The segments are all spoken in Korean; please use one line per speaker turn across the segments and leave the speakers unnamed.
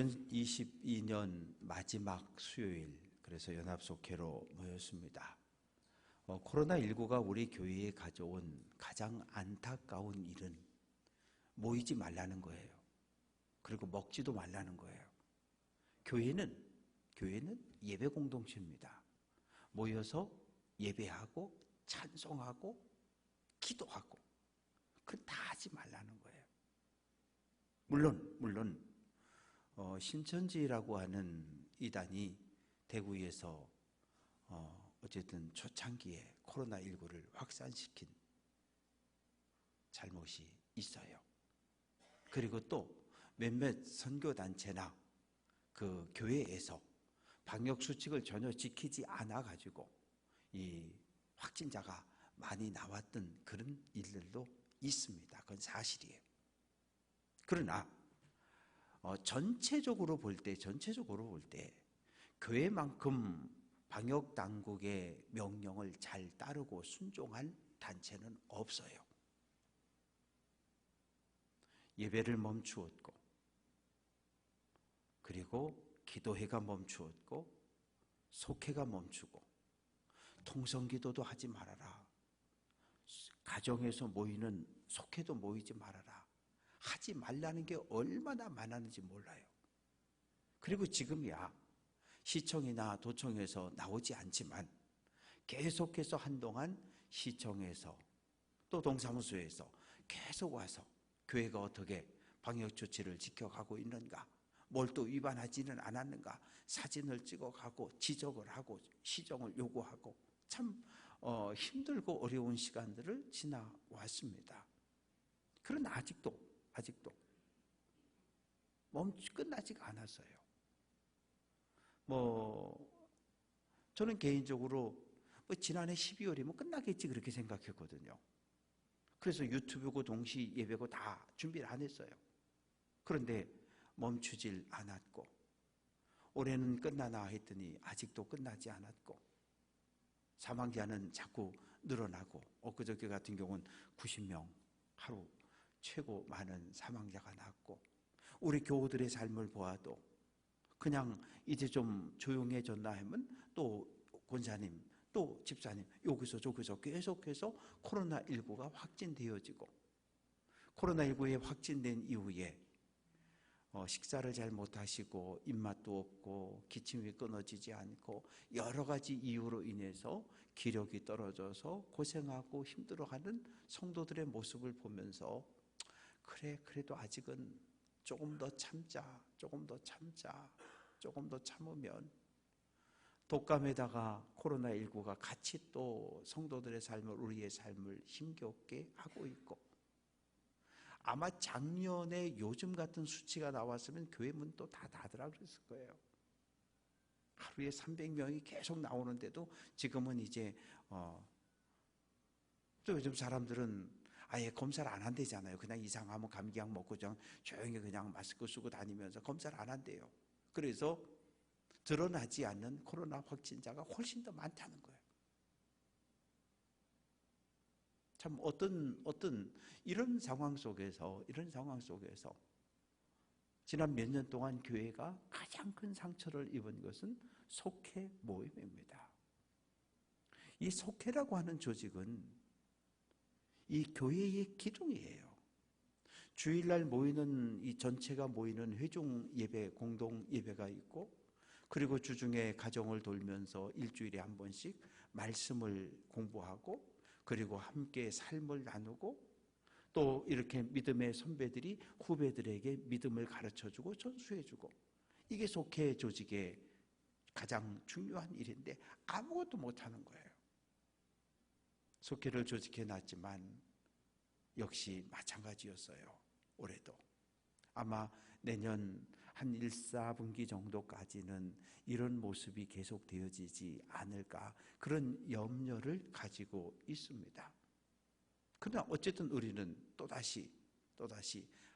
2022년 마지막 수요일, 그래서 연합속회로 모였습니다. 코로나19가 우리 교회에 가져온 가장 안타까운 일은 모이지 말라는 거예요. 그리고 먹지도 말라는 거예요. 교회는 예배 공동체입니다. 모여서 예배하고 찬송하고 기도하고 그건 다 하지 말라는 거예요. 물론 신천지라고 하는 이단이 대구에서 어쨌든 초창기에 코로나19를 확산시킨 잘못이 있어요. 그리고 또 몇몇 선교단체나 그 교회에서 방역수칙을 전혀 지키지 않아 가지고 이 확진자가 많이 나왔던 그런 일들도 있습니다. 그건 사실이에요. 그러나 전체적으로 볼 때 교회만큼 방역 당국의 명령을 잘 따르고 순종한 단체는 없어요. 예배를 멈추었고, 그리고 기도회가 멈추었고, 속회가 멈추고, 통성기도도 하지 말아라. 가정에서 모이는 속회도 모이지 말아라. 하지 말라는 게 얼마나 많았는지 몰라요. 그리고 지금이야 시청이나 도청에서 나오지 않지만 계속해서 한동안 시청에서 또 동사무소에서 계속 와서 교회가 어떻게 방역조치를 지켜가고 있는가, 뭘 또 위반하지는 않았는가 사진을 찍어가고 지적을 하고 시정을 요구하고 참 힘들고 어려운 시간들을 지나왔습니다. 그러나 아직도 끝나지가 않았어요. 저는 개인적으로 지난해 12월이면 끝나겠지 그렇게 생각했거든요. 그래서 유튜브고 동시 예배고 다 준비를 안 했어요. 그런데 멈추질 않았고, 올해는 끝나나 했더니 아직도 끝나지 않았고, 사망자는 자꾸 늘어나고, 엊그저께 같은 경우는 90명 하루 최고 많은 사망자가 났고, 우리 교우들의 삶을 보아도 그냥 이제 좀 조용해졌나 하면 또 권사님, 또 집사님 여기서 저기서 계속해서 코로나19가 확진되어지고, 코로나19에 확진된 이후에 식사를 잘 못하시고 입맛도 없고 기침이 끊어지지 않고 여러 가지 이유로 인해서 기력이 떨어져서 고생하고 힘들어하는 성도들의 모습을 보면서 그래도 아직은 조금 더 참자, 조금 더 참으면 독감에다가 코로나19가 같이 또 성도들의 삶을, 우리의 삶을 힘겹게 하고 있고, 아마 작년에 요즘 같은 수치가 나왔으면 교회 문 또 다 닫으라 그랬을 거예요. 하루에 300명이 계속 나오는데도 지금은 이제 또 요즘 사람들은 아예 검사를 안 한대잖아요. 그냥 이상하면 감기약 먹고 조용히 그냥 마스크 쓰고 다니면서 검사를 안 한대요. 그래서 드러나지 않는 코로나 확진자가 훨씬 더 많다는 거예요. 참 어떤 이런 상황 속에서 지난 몇 년 동안 교회가 가장 큰 상처를 입은 것은 속회 모임입니다. 이 속회라고 하는 조직은 이 교회의 기둥이에요. 주일날 모이는 이 전체가 모이는 회중 예배, 공동 예배가 있고, 그리고 주중에 가정을 돌면서 일주일에 한 번씩 말씀을 공부하고, 그리고 함께 삶을 나누고, 또 이렇게 믿음의 선배들이 후배들에게 믿음을 가르쳐주고 전수해주고, 이게 속회 조직의 가장 중요한 일인데 아무것도 못하는 거예요. 속회를 조직해놨지만 역시 마찬가지였어요. 올해도 아마 내년 한 1, 4분기 정도까지는 이런 모습이 계속되어지지 않을까, 그런 염려를 가지고 있습니다. 그러나 어쨌든 우리는 또다시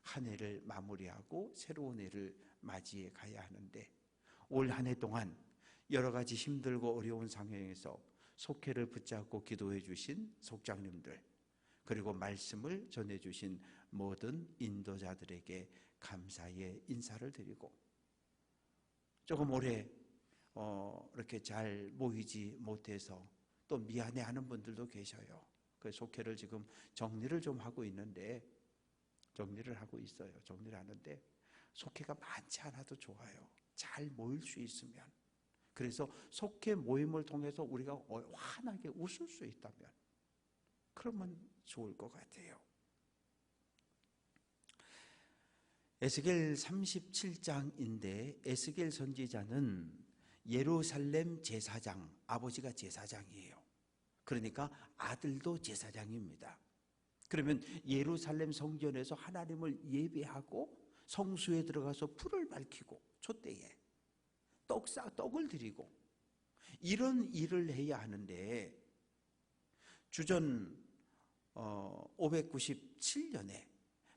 한 해를 마무리하고 새로운 해를 맞이해 가야 하는데, 올 한 해 동안 여러 가지 힘들고 어려운 상황에서 속회를 붙잡고 기도해 주신 속장님들, 그리고 말씀을 전해 주신 모든 인도자들에게 감사의 인사를 드리고, 조금 오래 이렇게 잘 모이지 못해서 또 미안해하는 분들도 계셔요. 그 속회를 지금 정리를 좀 하고 있는데, 정리를 하는데 속회가 많지 않아도 좋아요. 잘 모일 수 있으면. 그래서 속회 모임을 통해서 우리가 환하게 웃을 수 있다면 그러면 좋을 것 같아요. 에스겔 37장인데 에스겔 선지자는 예루살렘 제사장, 아버지가 제사장이에요. 그러니까 아들도 제사장입니다. 그러면 예루살렘 성전에서 하나님을 예배하고 성수에 들어가서 불을 밝히고 촛대에 떡을 드리고 이런 일을 해야 하는데, 주전 597년에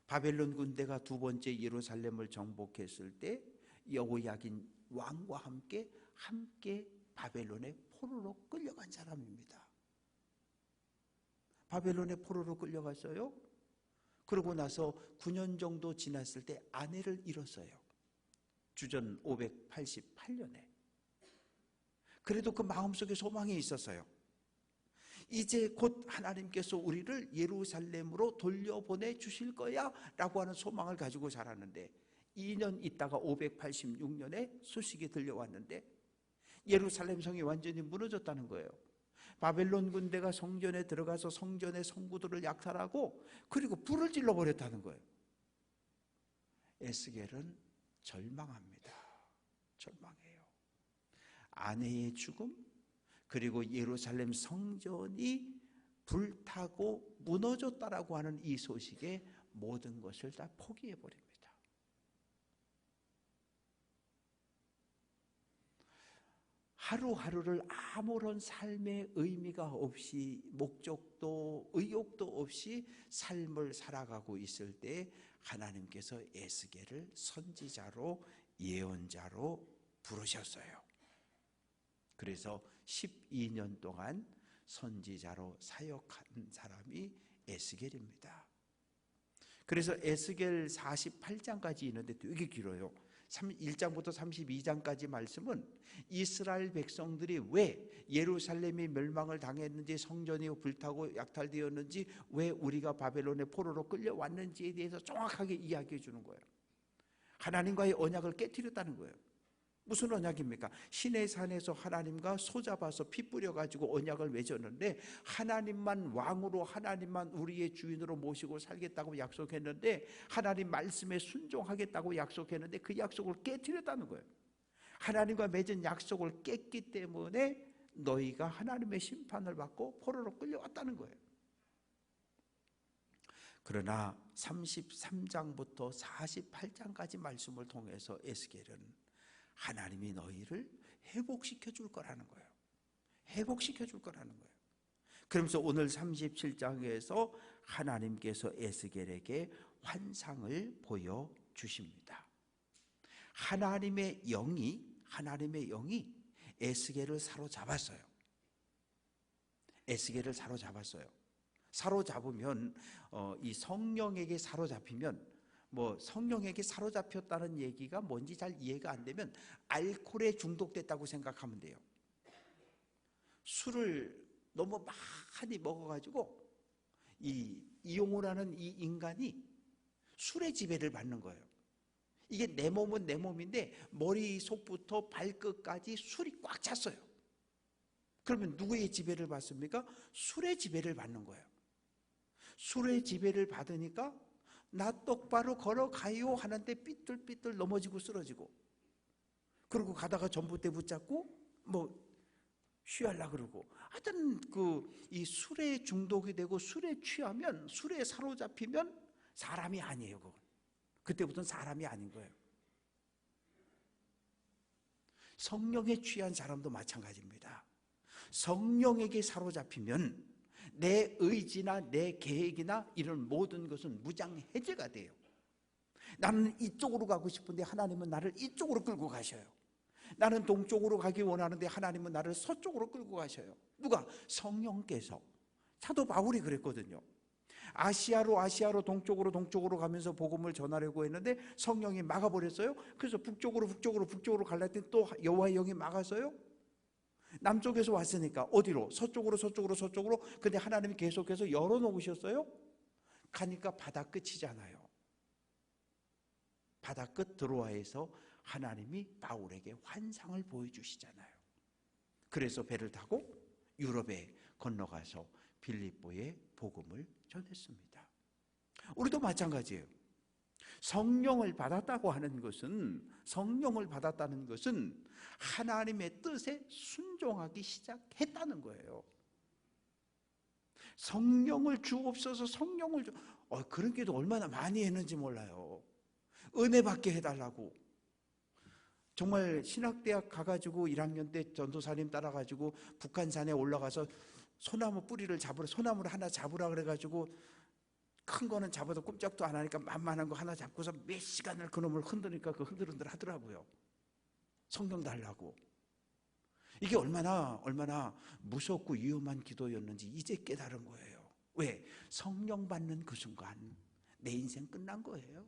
바벨론 군대가 두 번째 예루살렘을 정복했을 때 여호야긴 왕과 함께 바벨론의 포로로 끌려간 사람입니다. 바벨론의 포로로 끌려갔어요. 그러고 나서 9년 정도 지났을 때 아내를 잃었어요. 주전 588년에. 그래도 그 마음속에 소망이 있었어요. 이제 곧 하나님께서 우리를 예루살렘으로 돌려보내 주실 거야 라고 하는 소망을 가지고 살았는데, 2년 있다가 586년에 소식이 들려왔는데 예루살렘 성이 완전히 무너졌다는 거예요. 바벨론 군대가 성전에 들어가서 성전의 성구들을 약탈하고 그리고 불을 질러버렸다는 거예요. 에스겔은 절망합니다. 절망해요. 아내의 죽음, 그리고 예루살렘 성전이 불타고 무너졌다라고 하는 이 소식에 모든 것을 다 포기해버립니다. 하루하루를 아무런 삶의 의미가 없이, 목적도 의욕도 없이 삶을 살아가고 있을 때 하나님께서 에스겔을 선지자로, 예언자로 부르셨어요. 그래서 12년 동안 선지자로 사역한 사람이 에스겔입니다. 그래서 에스겔 48장까지 있는데 되게 길어요. 1장부터 32장까지 말씀은 이스라엘 백성들이 왜 예루살렘이 멸망을 당했는지, 성전이 불타고 약탈되었는지, 왜 우리가 바벨론의 포로로 끌려왔는지에 대해서 정확하게 이야기해 주는 거예요. 하나님과의 언약을 깨트렸다는 거예요. 무슨 언약입니까? 시내산에서 하나님과 손잡아서 피 뿌려가지고 언약을 맺었는데, 하나님만 왕으로, 하나님만 우리의 주인으로 모시고 살겠다고 약속했는데, 하나님 말씀에 순종하겠다고 약속했는데 그 약속을 깨트렸다는 거예요. 하나님과 맺은 약속을 깼기 때문에 너희가 하나님의 심판을 받고 포로로 끌려왔다는 거예요. 그러나 33장부터 48장까지 말씀을 통해서 에스겔은 하나님이 너희를 회복시켜 줄 거라는 거예요. 회복시켜 줄 거라는 거예요. 그러면서 오늘 37장에서 하나님께서 에스겔에게 환상을 보여주십니다. 하나님의 영이 에스겔을 사로잡았어요. 에스겔을 사로잡았어요. 사로잡으면 이 성령에게 사로잡히면, 성령에게 사로잡혔다는 얘기가 뭔지 잘 이해가 안 되면 알코올에 중독됐다고 생각하면 돼요. 술을 너무 많이 먹어가지고 이 이용호라는 이 인간이 술의 지배를 받는 거예요. 이게 내 몸은 내 몸인데 머리속부터 발끝까지 술이 꽉 찼어요. 그러면 누구의 지배를 받습니까? 술의 지배를 받는 거예요. 술의 지배를 받으니까 나 똑바로 걸어가요 하는데 삐뚤삐뚤 넘어지고 쓰러지고, 그리고 가다가 전봇대 붙잡고 쉬하려 그러고, 하여튼 이 술에 중독이 되고 술에 취하면, 술에 사로잡히면 사람이 아니에요. 그건 그때부터는 사람이 아닌 거예요. 성령에 취한 사람도 마찬가지입니다. 성령에게 사로잡히면 내 의지나 내 계획이나 이런 모든 것은 무장해제가 돼요. 나는 이쪽으로 가고 싶은데 하나님은 나를 이쪽으로 끌고 가셔요. 나는 동쪽으로 가기 원하는데 하나님은 나를 서쪽으로 끌고 가셔요. 누가? 성령께서. 사도 바울이 그랬거든요. 아시아로 동쪽으로 가면서 복음을 전하려고 했는데 성령이 막아버렸어요. 그래서 북쪽으로 갈라 했더니 또 여호와의 영이 막았어요. 남쪽에서 왔으니까 어디로? 서쪽으로. 근데 하나님이 계속해서 열어놓으셨어요. 가니까 바다 끝이잖아요. 바다 끝 드로아에서 하나님이 바울에게 환상을 보여주시잖아요. 그래서 배를 타고 유럽에 건너가서 빌립보에 복음을 전했습니다. 우리도 마찬가지예요. 성령을 받았다는 것은 하나님의 뜻에 순종하기 시작했다는 거예요. 성령을 주옵소서, 그런 기도 얼마나 많이 했는지 몰라요. 은혜 받게 해달라고. 정말 신학대학 가가지고 1학년 때 전도사님 따라가지고 북한산에 올라가서 소나무 뿌리를 소나무를 하나 잡으라 그래가지고 큰 거는 잡아도 꼼짝도 안 하니까 만만한 거 하나 잡고서 몇 시간을 그놈을 흔드니까 그 흔들흔들 하더라고요. 성령 달라고. 이게 얼마나 무섭고 위험한 기도였는지 이제 깨달은 거예요. 왜? 성령 받는 그 순간 내 인생 끝난 거예요.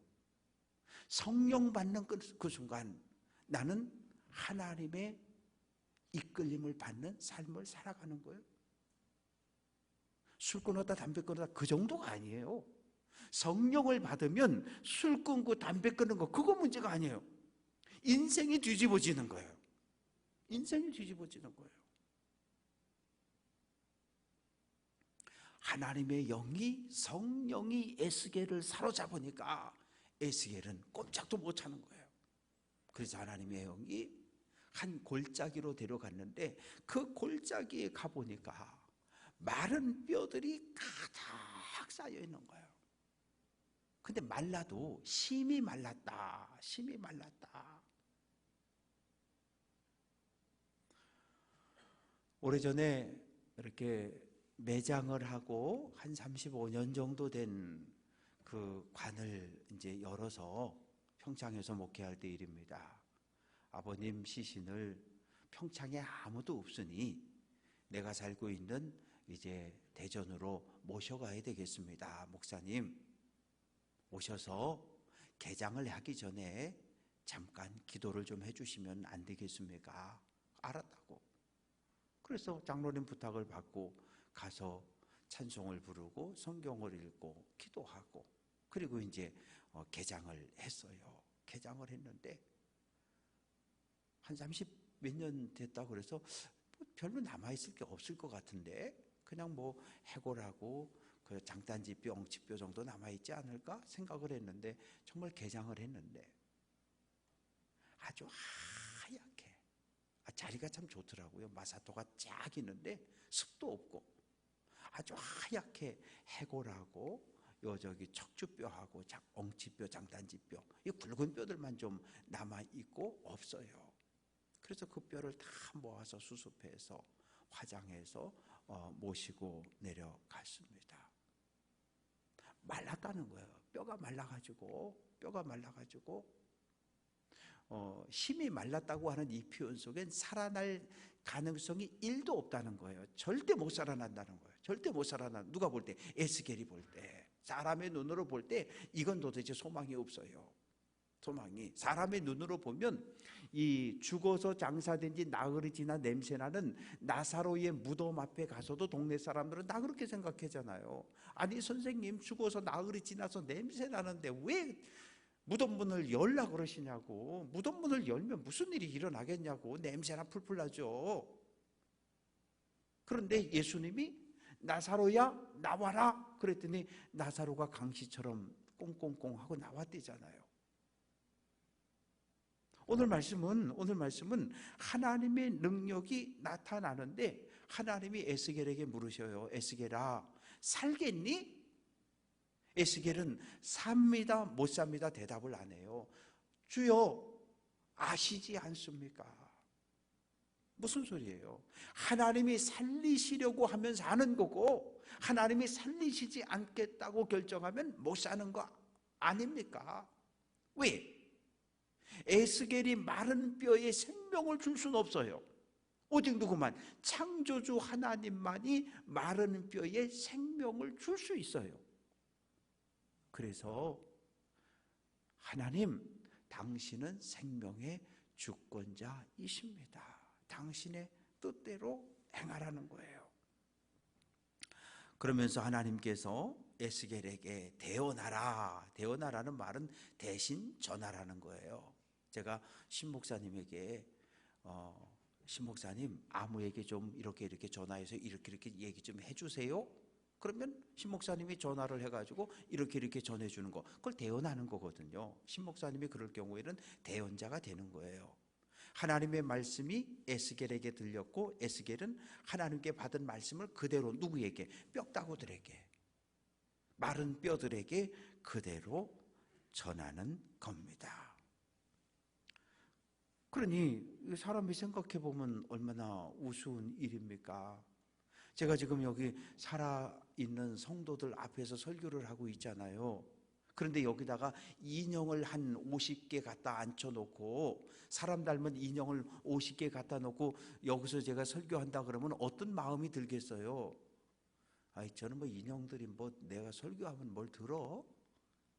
성령 받는 그 순간 나는 하나님의 이끌림을 받는 삶을 살아가는 거예요. 술 끊었다 담배 끊었다 그 정도가 아니에요. 성령을 받으면 술 끊고 담배 끊는 거 그거 문제가 아니에요. 인생이 뒤집어지는 거예요. 인생이 뒤집어지는 거예요. 하나님의 영이, 성령이 에스겔을 사로잡으니까 에스겔은 꼼짝도 못 하는 거예요. 그래서 하나님의 영이 한 골짜기로 데려갔는데 그 골짜기에 가보니까 마른 뼈들이 가득 쌓여 있는 거예요. 근데 말라도 심히 말랐다. 오래전에 이렇게 매장을 하고 한 35년 정도 된 그 관을 이제 열어서 평창에서 목회할 때 일입니다. 아버님 시신을 평창에 아무도 없으니 내가 살고 있는 이제 대전으로 모셔가야 되겠습니다. 목사님 오셔서 개장을 하기 전에 잠깐 기도를 좀 해주시면 안 되겠습니까? 알았다고. 그래서 장로님 부탁을 받고 가서 찬송을 부르고 성경을 읽고 기도하고 그리고 이제 개장을 했어요. 개장을 했는데 한 30 몇 년 됐다고 그래서 별로 남아있을 게 없을 것 같은데 그냥 뭐 해골하고 그 장단지뼈, 엉치뼈 정도 남아있지 않을까 생각을 했는데 정말 개장을 했는데 아주 하얗게 자리가 참 좋더라고요. 마사토가 쫙 있는데 습도 없고 아주 하얗게 해골하고 저기 척추뼈하고 엉치뼈, 장단지뼈 이 굵은 뼈들만 좀 남아있고 없어요. 그래서 그 뼈를 다 모아서 수습해서 화장해서 모시고 내려갔습니다. 말랐다는 거예요. 뼈가 말라가지고 힘이 말랐다고 하는 이 표현 속엔 살아날 가능성이 1도 없다는 거예요. 절대 못 살아난다는 거예요. 절대 못 살아나. 누가 볼 때? 에스겔이 볼 때. 사람의 눈으로 볼 때 이건 도대체 소망이 없어요. 소망이. 사람의 눈으로 보면 이 죽어서 장사된 지 나흘이 지나 냄새나는 나사로의 무덤 앞에 가서도 동네 사람들은 다 그렇게 생각하잖아요. 아니 선생님 죽어서 나흘이 지나서 냄새나는데 왜 무덤 문을 열라 그러시냐고. 무덤 문을 열면 무슨 일이 일어나겠냐고. 냄새나 풀풀 나죠. 그런데 예수님이 나사로야 나와라 그랬더니 나사로가 강시처럼 꽁꽁꽁 하고 나왔대잖아요. 오늘 말씀은 하나님의 능력이 나타나는데 하나님이 에스겔에게 물으셔요. 에스겔아 살겠니? 에스겔은 삽니다 못 삽니다 대답을 안 해요. 주여 아시지 않습니까? 무슨 소리예요? 하나님이 살리시려고 하면 사는 거고 하나님이 살리시지 않겠다고 결정하면 못 사는 거 아닙니까? 왜? 에스겔이 마른 뼈에 생명을 줄 수는 없어요. 오직 누구만? 창조주 하나님만이 마른 뼈에 생명을 줄 수 있어요. 그래서 하나님, 당신은 생명의 주권자이십니다. 당신의 뜻대로 행하라는 거예요. 그러면서 하나님께서 에스겔에게 대언하라. 대언하라는 말은 대신 전하라는 거예요. 제가 신목사님에게 신목사님, 아무에게 좀 이렇게 전화해서 이렇게 얘기 좀 해주세요. 그러면 신목사님이 전화를 해가지고 이렇게 전해주는 거, 그걸 대언하는 거거든요. 신목사님이 그럴 경우에는 대언자가 되는 거예요. 하나님의 말씀이 에스겔에게 들렸고, 에스겔은 하나님께 받은 말씀을 그대로 누구에게? 뼈다구들에게, 마른 뼈들에게 그대로 전하는 겁니다. 그러니 사람이 생각해 보면 얼마나 우스운 일입니까? 제가 지금 여기 살아있는 성도들 앞에서 설교를 하고 있잖아요. 그런데 여기다가 인형을 한 50개 갖다 앉혀놓고, 사람 닮은 인형을 50개 갖다 놓고 여기서 제가 설교한다 그러면 어떤 마음이 들겠어요? 아이, 저는 뭐 인형들이 뭐 내가 설교하면 뭘 들어?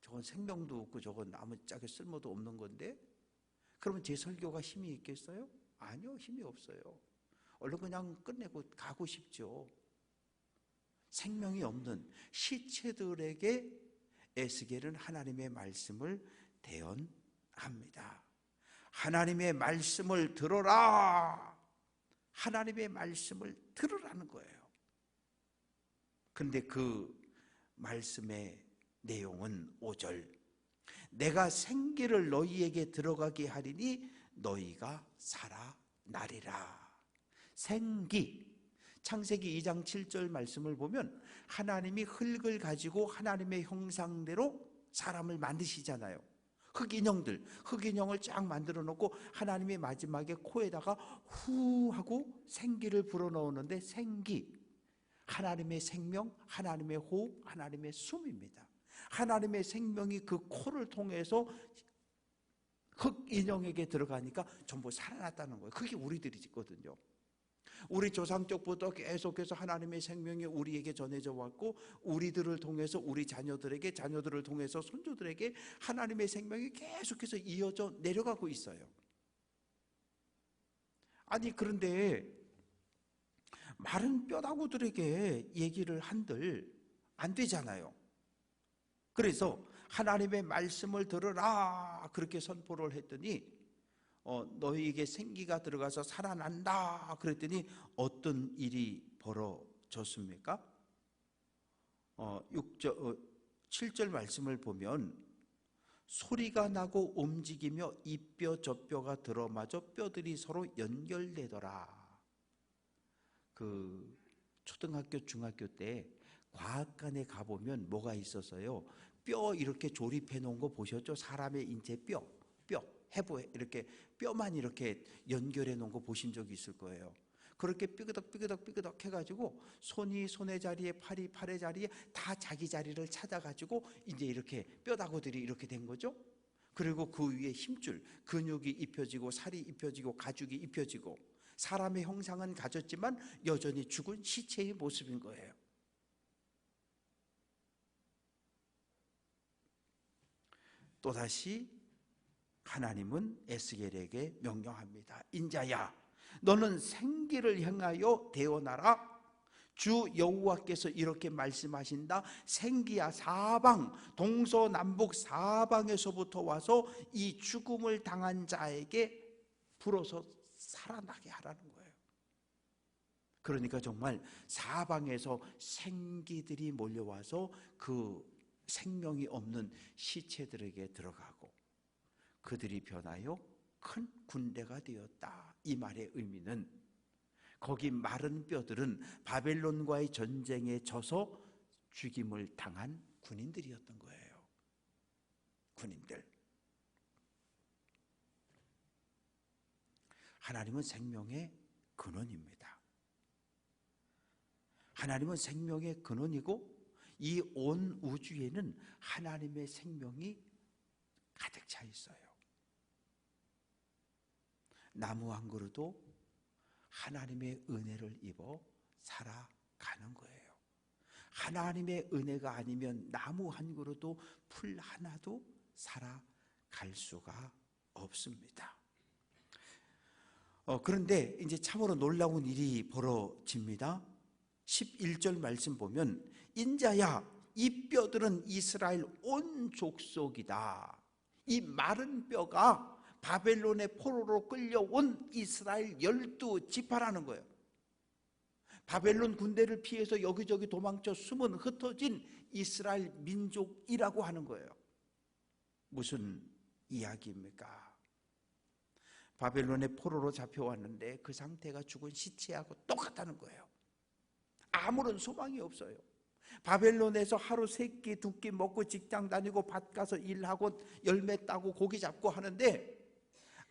저건 생명도 없고 저건 아무짝에 쓸모도 없는 건데, 그러면 제 설교가 힘이 있겠어요? 아니요, 힘이 없어요. 얼른 그냥 끝내고 가고 싶죠. 생명이 없는 시체들에게 에스겔은 하나님의 말씀을 대언합니다. 하나님의 말씀을 들어라. 하나님의 말씀을 들으라는 거예요. 그런데 그 말씀의 내용은 5절, 내가 생기를 너희에게 들어가게 하리니 너희가 살아나리라. 생기, 창세기 2장 7절 말씀을 보면 하나님이 흙을 가지고 하나님의 형상대로 사람을 만드시잖아요. 흙인형을 쫙 만들어 놓고 하나님이 마지막에 코에다가 후 하고 생기를 불어넣었는데, 생기, 하나님의 생명, 하나님의 호흡, 하나님의 숨입니다. 하나님의 생명이 그 코를 통해서 흙인형에게 들어가니까 전부 살아났다는 거예요. 그게 우리들이거든요. 우리 조상 쪽부터 계속해서 하나님의 생명이 우리에게 전해져 왔고, 우리들을 통해서 우리 자녀들에게, 자녀들을 통해서 손주들에게 하나님의 생명이 계속해서 이어져 내려가고 있어요. 아니, 그런데 마른 뼈다구들에게 얘기를 한들 안 되잖아요. 그래서 하나님의 말씀을 들으라 그렇게 선포를 했더니 너희에게 생기가 들어가서 살아난다 그랬더니 어떤 일이 벌어졌습니까? 7절 말씀을 보면 소리가 나고 움직이며 이 뼈 저 뼈가 들어맞아 뼈들이 서로 연결되더라. 그 초등학교 중학교 때 과학관에 가보면 뭐가 있었어요? 뼈 이렇게 조립해 놓은 거 보셨죠? 사람의 인체 뼈 해부에 이렇게 뼈만 이렇게 연결해 놓은 거 보신 적이 있을 거예요. 그렇게 삐그덕 해가지고 손이 손의 자리에, 팔이 팔의 자리에 다 자기 자리를 찾아가지고 이제 이렇게 뼈다구들이 이렇게 된 거죠. 그리고 그 위에 힘줄, 근육이 입혀지고 살이 입혀지고 가죽이 입혀지고, 사람의 형상은 가졌지만 여전히 죽은 시체의 모습인 거예요. 또다시 하나님은 에스겔에게 명령합니다. 인자야, 너는 생기를 행하여 대언하라. 주 여호와께서 이렇게 말씀하신다. 생기야, 사방, 동서남북 사방에서부터 와서 이 죽음을 당한 자에게 불어서 살아나게 하라는 거예요. 그러니까 정말 사방에서 생기들이 몰려와서 그 생명이 없는 시체들에게 들어가고 그들이 변하여 큰 군대가 되었다. 이 말의 의미는 거기 마른 뼈들은 바벨론과의 전쟁에 져서 죽임을 당한 군인들이었던 거예요. 군인들. 하나님은 생명의 근원입니다. 하나님은 생명의 근원이고 이 온 우주에는 하나님의 생명이 가득 차 있어요. 나무 한 그루도 하나님의 은혜를 입어 살아가는 거예요. 하나님의 은혜가 아니면 나무 한 그루도 풀 하나도 살아갈 수가 없습니다. 그런데 이제 참으로 놀라운 일이 벌어집니다. 11절 말씀 보면 인자야 이 뼈들은 이스라엘 온 족속이다. 이 마른 뼈가 바벨론의 포로로 끌려온 이스라엘 12지파라는 거예요. 바벨론 군대를 피해서 여기저기 도망쳐 숨은 흩어진 이스라엘 민족이라고 하는 거예요. 무슨 이야기입니까? 바벨론의 포로로 잡혀왔는데 그 상태가 죽은 시체하고 똑같다는 거예요. 아무런 소망이 없어요. 바벨론에서 하루 3끼 2끼 먹고 직장 다니고 밭 가서 일하고 열매 따고 고기 잡고 하는데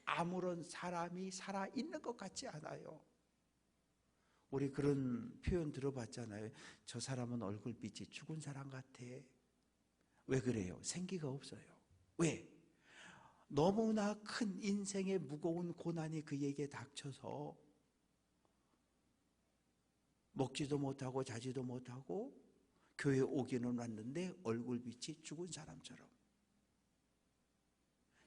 아무런 사람이 살아있는 것 같지 않아요. 우리 그런 표현 들어봤잖아요. 저 사람은 얼굴빛이 죽은 사람 같아. 왜 그래요? 생기가 없어요. 왜? 너무나 큰 인생의 무거운 고난이 그에게 닥쳐서 먹지도 못하고 자지도 못하고 교회 오기는 왔는데 얼굴빛이 죽은 사람처럼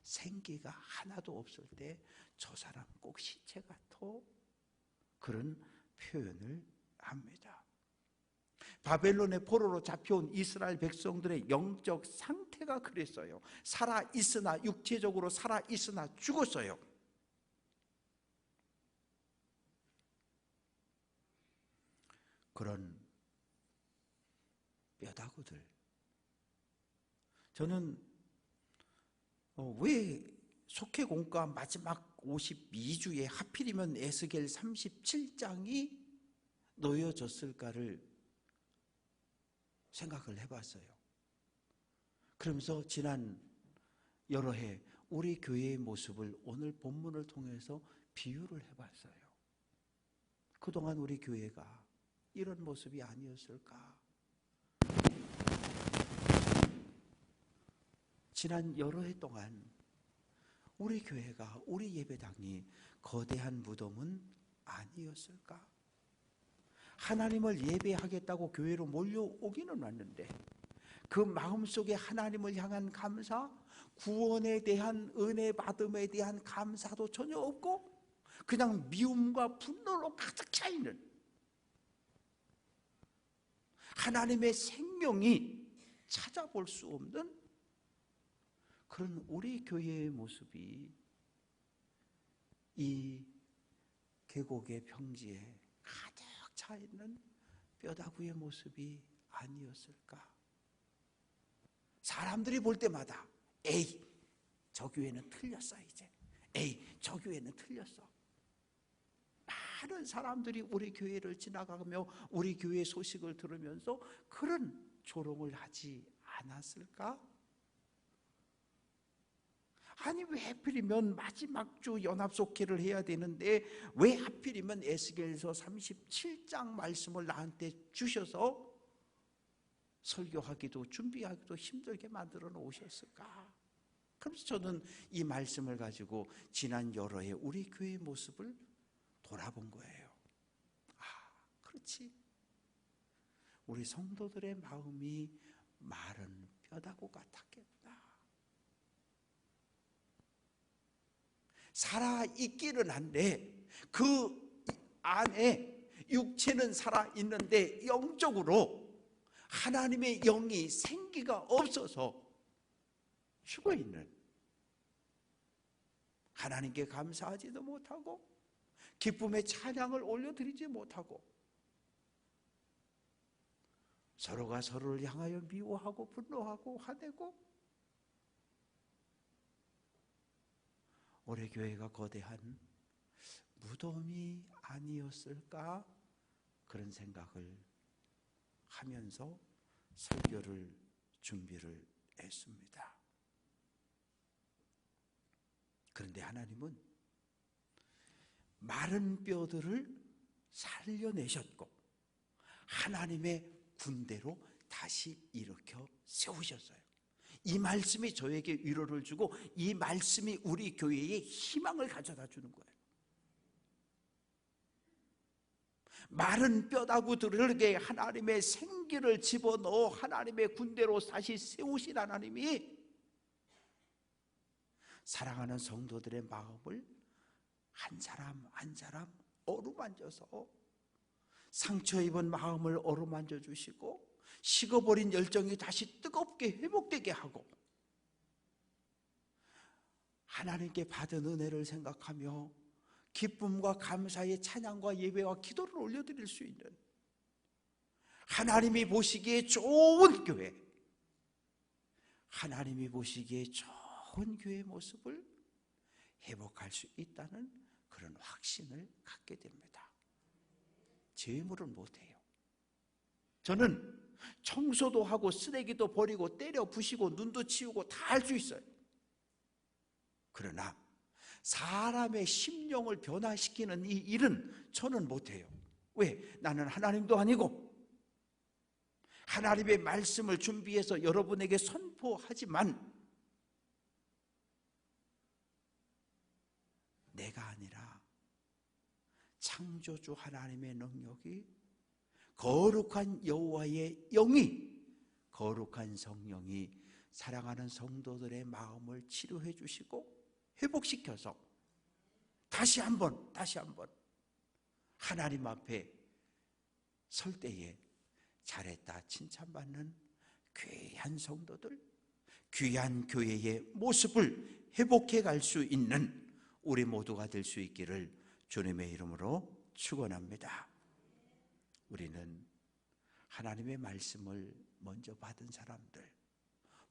생기가 하나도 없을 때 저 사람 꼭 시체 같아. 그런 표현을 합니다. 바벨론의 포로로 잡혀온 이스라엘 백성들의 영적 상태가 그랬어요. 살아있으나 육체적으로 살아있으나 죽었어요. 그런 뼈다구들. 저는 왜 속회공과 마지막 52주에 하필이면 에스겔 37장이 놓여졌을까를 생각을 해봤어요. 그러면서 지난 여러 해 우리 교회의 모습을 오늘 본문을 통해서 비유를 해봤어요. 그동안 우리 교회가 이런 모습이 아니었을까? 지난 여러 해 동안 우리 교회가, 우리 예배당이 거대한 무덤은 아니었을까? 하나님을 예배하겠다고 교회로 몰려오기는 왔는데 그 마음속에 하나님을 향한 감사, 구원에 대한 은혜 받음에 대한 감사도 전혀 없고 그냥 미움과 분노로 가득 차 있는 하나님의 생명이 찾아볼 수 없는 그런 우리 교회의 모습이 이 계곡의 평지에 가득 차 있는 뼈다구의 모습이 아니었을까? 사람들이 볼 때마다 에이, 저 교회는 틀렸어 이제. 에이, 저 교회는 틀렸어. 많은 사람들이 우리 교회를 지나가며 우리 교회 소식을 들으면서 그런 조롱을 하지 않았을까? 아니 왜 하필이면 마지막 주 연합속회를 해야 되는데 왜 하필이면 에스겔서 37장 말씀을 나한테 주셔서 설교하기도 준비하기도 힘들게 만들어 놓으셨을까? 그래서 저는 이 말씀을 가지고 지난 여러 해 우리 교회의 모습을 돌아본 거예요. 아, 그렇지. 우리 성도들의 마음이 마른 뼈다구 같았겠다. 살아있기는 한데 그 안에 육체는 살아있는데 영적으로 하나님의 영이 생기가 없어서 죽어있는, 하나님께 감사하지도 못하고 기쁨의 찬양을 올려드리지 못하고 서로가 서로를 향하여 미워하고 분노하고 화내고 우리 교회가 거대한 무덤이 아니었을까? 그런 생각을 하면서 설교를 준비를 했습니다. 그런데 하나님은 마른 뼈들을 살려내셨고 하나님의 군대로 다시 일으켜 세우셨어요. 이 말씀이 저에게 위로를 주고 이 말씀이 우리 교회에 희망을 가져다 주는 거예요. 마른 뼈다구들에게 하나님의 생기를 집어넣어 하나님의 군대로 다시 세우신 하나님이 사랑하는 성도들의 마음을 한 사람 한 사람 어루만져서 상처 입은 마음을 어루만져 주시고 식어버린 열정이 다시 뜨겁게 회복되게 하고 하나님께 받은 은혜를 생각하며 기쁨과 감사의 찬양과 예배와 기도를 올려드릴 수 있는 하나님이 보시기에 좋은 교회, 하나님이 보시기에 좋은 교회의 모습을 회복할 수 있다는 그런 확신을 갖게 됩니다. 제 힘으로는 못해요. 저는 청소도 하고 쓰레기도 버리고 때려 부시고 눈도 치우고 다 할 수 있어요. 그러나 사람의 심령을 변화시키는 이 일은 저는 못해요. 왜? 나는 하나님도 아니고 하나님의 말씀을 준비해서 여러분에게 선포하지만 내가 아니라 창조주 하나님의 능력이 거룩한 여호와의 영이 거룩한 성령이 사랑하는 성도들의 마음을 치료해 주시고 회복시켜서 다시 한번 하나님 앞에 설 때에 잘했다 칭찬받는 귀한 성도들, 귀한 교회의 모습을 회복해 갈 수 있는 우리 모두가 될 수 있기를 주님의 이름으로 축원합니다. 우리는 하나님의 말씀을 먼저 받은 사람들,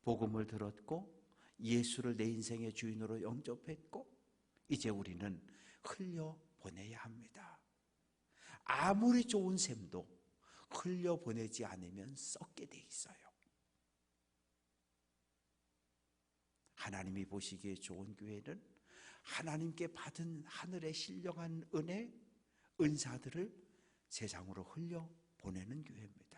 복음을 들었고 예수를 내 인생의 주인으로 영접했고 이제 우리는 흘려보내야 합니다. 아무리 좋은 샘도 흘려보내지 않으면 썩게 돼 있어요. 하나님이 보시기에 좋은 교회는 하나님께 받은 하늘의 신령한 은혜, 은사들을 세상으로 흘려보내는 교회입니다.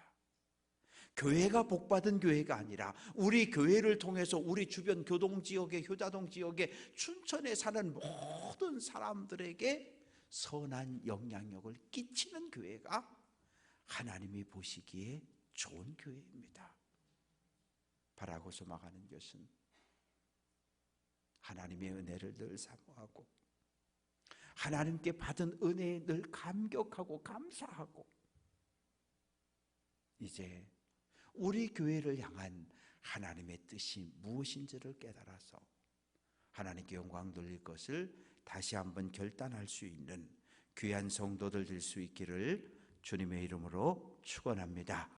교회가 복받은 교회가 아니라 우리 교회를 통해서 우리 주변 교동지역에, 효자동 지역에, 춘천에 사는 모든 사람들에게 선한 영향력을 끼치는 교회가 하나님이 보시기에 좋은 교회입니다. 바라고 소망하는 것은 하나님의 은혜를 늘 사모하고 하나님께 받은 은혜에 늘 감격하고 감사하고 이제 우리 교회를 향한 하나님의 뜻이 무엇인지를 깨달아서 하나님께 영광 돌릴 것을 다시 한번 결단할 수 있는 귀한 성도들 될 수 있기를 주님의 이름으로 축원합니다.